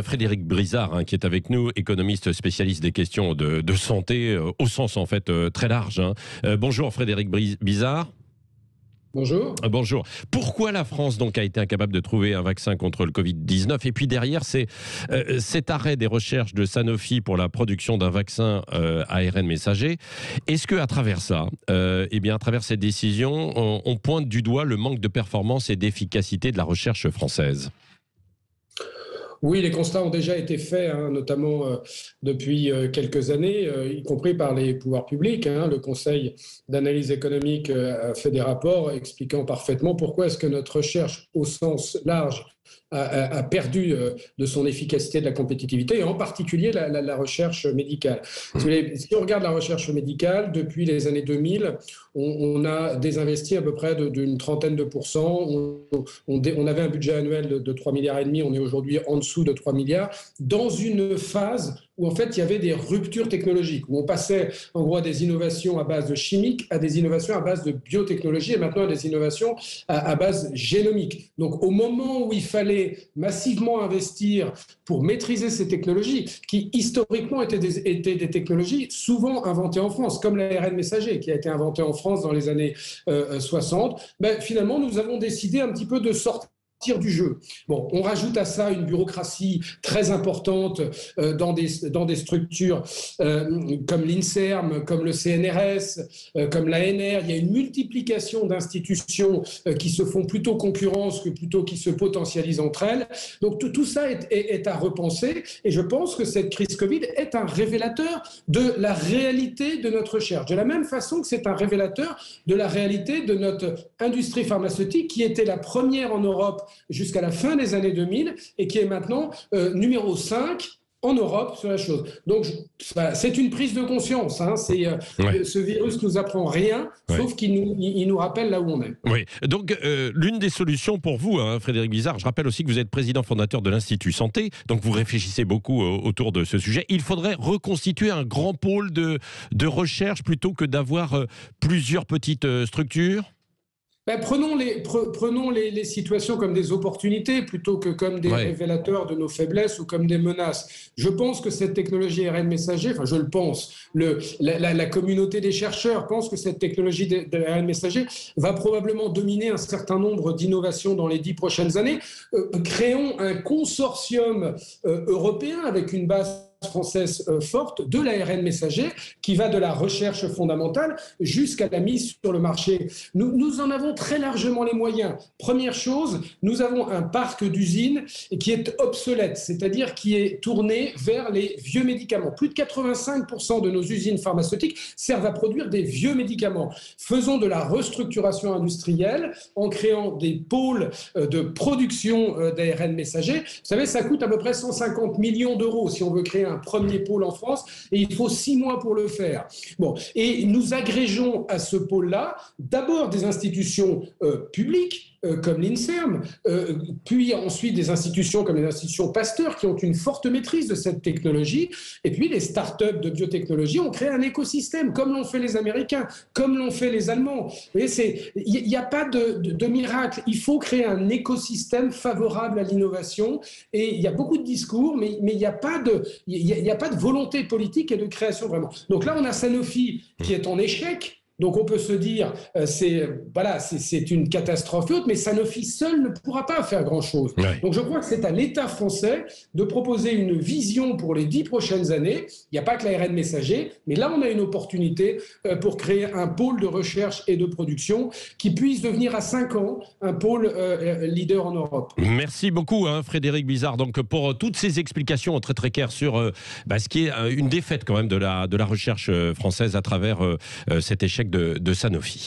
Frédéric Brizard, qui est avec nous, économiste spécialiste des questions de santé, au sens en fait très large. Bonjour Frédéric Brizard. Bonjour. Bonjour. Pourquoi la France donc a été incapable de trouver un vaccin contre le Covid-19 ? Et puis derrière, c'est cet arrêt des recherches de Sanofi pour la production d'un vaccin ARN messager. Est-ce que à travers ça, à travers cette décision, on pointe du doigt le manque de performance et d'efficacité de la recherche française ? Oui, les constats ont déjà été faits, notamment depuis quelques années, y compris par les pouvoirs publics. Le Conseil d'analyse économique a fait des rapports expliquant parfaitement pourquoi est-ce que notre recherche au sens large a perdu de son efficacité, de la compétitivité, et en particulier la recherche médicale. Si on regarde la recherche médicale, depuis les années 2000, on a désinvesti à peu près d'une trentaine de pourcents. On avait un budget annuel de 3,5 milliards, on est aujourd'hui en dessous de 3 milliards, dans une phase où en fait il y avait des ruptures technologiques, où on passait en gros à des innovations à base de chimique, à des innovations à base de biotechnologie, et maintenant à des innovations à base génomique. Donc au moment où il fallait massivement investir pour maîtriser ces technologies, qui historiquement étaient des technologies souvent inventées en France, comme l'ARN messager qui a été inventé en France dans les années 60, finalement nous avons décidé un petit peu de sortir du jeu. Bon, on rajoute à ça une bureaucratie très importante dans des structures comme l'INSERM, comme le CNRS, comme l'ANR. Il y a une multiplication d'institutions qui se font plutôt concurrence que plutôt qui se potentialisent entre elles. Donc tout ça est à repenser, et je pense que cette crise Covid est un révélateur de la réalité de notre recherche. De la même façon que c'est un révélateur de la réalité de notre industrie pharmaceutique qui était la première en Europe jusqu'à la fin des années 2000 et qui est maintenant numéro 5 en Europe sur la chose. Donc, c'est une prise de conscience. Ce virus nous apprend rien, sauf qu'il nous rappelle là où on est. Oui. Donc, l'une des solutions pour vous, Frédéric Brizard, je rappelle aussi que vous êtes président fondateur de l'Institut Santé, donc vous réfléchissez beaucoup autour de ce sujet. Il faudrait reconstituer un grand pôle de recherche plutôt que d'avoir plusieurs petites structures. Prenons les situations comme des opportunités plutôt que comme des révélateurs de nos faiblesses ou comme des menaces. Je pense que cette technologie ARN messager, je le pense, la communauté des chercheurs pense que cette technologie de ARN messager va probablement dominer un certain nombre d'innovations dans les 10 prochaines années. Créons un consortium européen avec une base française forte de l'ARN messager qui va de la recherche fondamentale jusqu'à la mise sur le marché. Nous en avons très largement les moyens. Première chose, nous avons un parc d'usines qui est obsolète, c'est-à-dire qui est tourné vers les vieux médicaments. Plus de 85% de nos usines pharmaceutiques servent à produire des vieux médicaments. Faisons de la restructuration industrielle en créant des pôles de production d'ARN messager. Vous savez, ça coûte à peu près 150 millions d'euros si on veut créer un premier pôle en France, et il faut 6 mois pour le faire. Bon, et nous agrégeons à ce pôle-là d'abord des institutions publiques comme l'INSERM, puis ensuite des institutions comme les institutions Pasteur qui ont une forte maîtrise de cette technologie, et puis les startups de biotechnologie ont créé un écosystème comme l'ont fait les Américains, comme l'ont fait les Allemands. Il n'y a pas de miracle, il faut créer un écosystème favorable à l'innovation, et il y a beaucoup de discours, mais il n'y a pas de volonté politique et de création vraiment. Donc là, on a Sanofi qui est en échec. Donc on peut se dire, c'est une catastrophe haute, mais Sanofi seul ne pourra pas faire grand-chose. Donc je crois que c'est à l'État français de proposer une vision pour les 10 prochaines années. Il n'y a pas que l'ARN messager, mais là on a une opportunité pour créer un pôle de recherche et de production qui puisse devenir à 5 ans un pôle leader en Europe. Merci beaucoup Frédéric Brizard donc, pour toutes ces explications très très claires sur ce qui est une défaite quand même de la recherche française à travers cet échec de Sanofi.